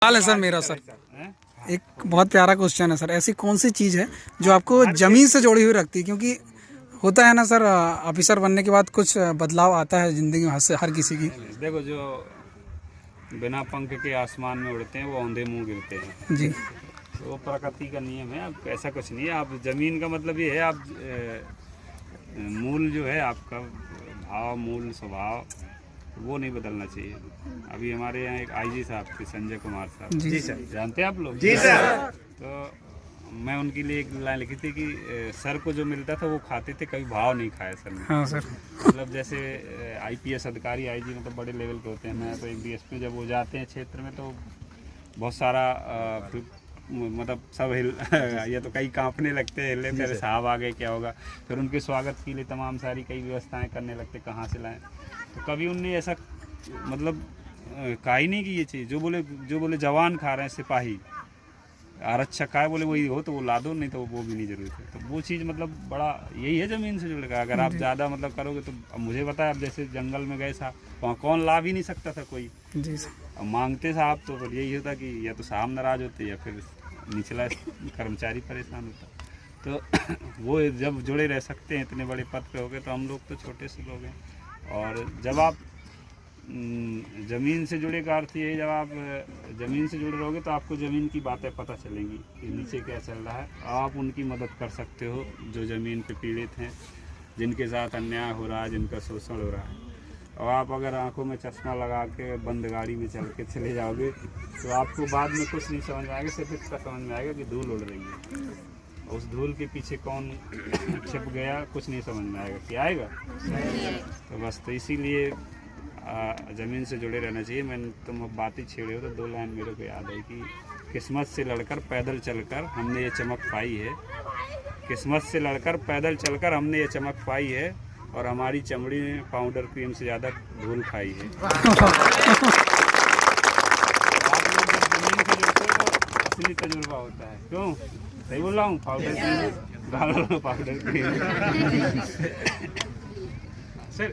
सवाल है सर मेरा सर, एक बहुत प्यारा क्वेश्चन है सर। ऐसी कौन सी चीज़ है जो आपको जमीन से जोड़ी हुई रखती है? क्योंकि होता है ना सर, ऑफिसर बनने के बाद कुछ बदलाव आता है जिंदगी में हर किसी की। देखो, जो बिना पंख के आसमान में उड़ते हैं वो औंधे मुंह गिरते हैं जी। तो वो प्रकृति का नियम है। अब ऐसा कुछ नहीं है। आप जमीन का मतलब ये है, आप मूल जो है आपका भाव, मूल स्वभाव, वो नहीं बदलना चाहिए। अभी हमारे यहाँ एक आईजी साहब थे, संजय कुमार साहब। जी सर। जानते हैं आप लोग? जी सर। तो मैं उनके लिए एक लाइन लिखी थी कि सर को जो मिलता था वो खाते थे, कभी भाव नहीं खाया सर ने। हाँ सर। मतलब जैसे आईपीएस अधिकारी, आईजी मतलब बड़े लेवल के होते हैं। मैं तो एक डीएसपी, जब वो जाते हैं क्षेत्र में तो बहुत सारा मतलब सब ये तो कई कांपने लगते हैं, हिले मेरे साहब आ गए क्या होगा। फिर उनके स्वागत के लिए तमाम सारी कई व्यवस्थाएं करने लगते, कहाँ से लाएं। तो कभी उनने ऐसा मतलब कहा ही नहीं कि ये चीज़ जो बोले जवान खा रहे हैं, सिपाही आरक्षक का है, बोले वही हो तो वो ला दो, नहीं तो वो भी नहीं जरूरत है। तो वो चीज़ मतलब बड़ा यही है जमीन से जुड़ेगा। अगर आप ज़्यादा मतलब करोगे तो अब मुझे बताया, अब जैसे जंगल में गए साहब, वहाँ कौन ला भी नहीं सकता था कोई। जी सर। अब मांगते साहब तो फिर यही होता कि या तो साहब नाराज होते या फिर निचला कर्मचारी परेशान होता। तो वो जब जुड़े रह सकते हैं, इतने बड़े पद पे हो गए, तो हम लोग तो छोटे से लोग हैं। और जब आप ज़मीन से जुड़े का अर्थ ये, जब आप ज़मीन से जुड़े रहोगे तो आपको ज़मीन की बातें पता चलेंगी कि नीचे क्या चल रहा है। आप उनकी मदद कर सकते हो जो ज़मीन पे पीड़ित हैं, जिनके साथ अन्याय हो रहा है, जिनका शोषण हो रहा है। और आप अगर आंखों में चश्मा लगा के बंद गाड़ी में चल के चले जाओगे तो आपको बाद में कुछ नहीं समझ में आएगा, सिर्फ इतना समझ में आएगा कि धूल उड़ रही है। उस धूल के पीछे कौन छिप गया कुछ नहीं समझ में आएगा। क्या आएगा? तो बस, तो इसीलिए ज़मीन से जुड़े रहना चाहिए। तुम अब बात ही छेड़े हो तो दो लाइन मेरे को याद है कि किस्मत से लड़कर पैदल चलकर हमने ये चमक पाई है। किस्मत से लड़कर पैदल चलकर हमने ये चमक पाई है, और हमारी चमड़ी ने पाउडर क्रीम से ज़्यादा धूल खाई है। आप लोग जब ज़मीन से जुड़ते हो तो असली तजुर्बा होता है। क्यों सही बोल रहा हूँ? Powder cream, powder cream. Sir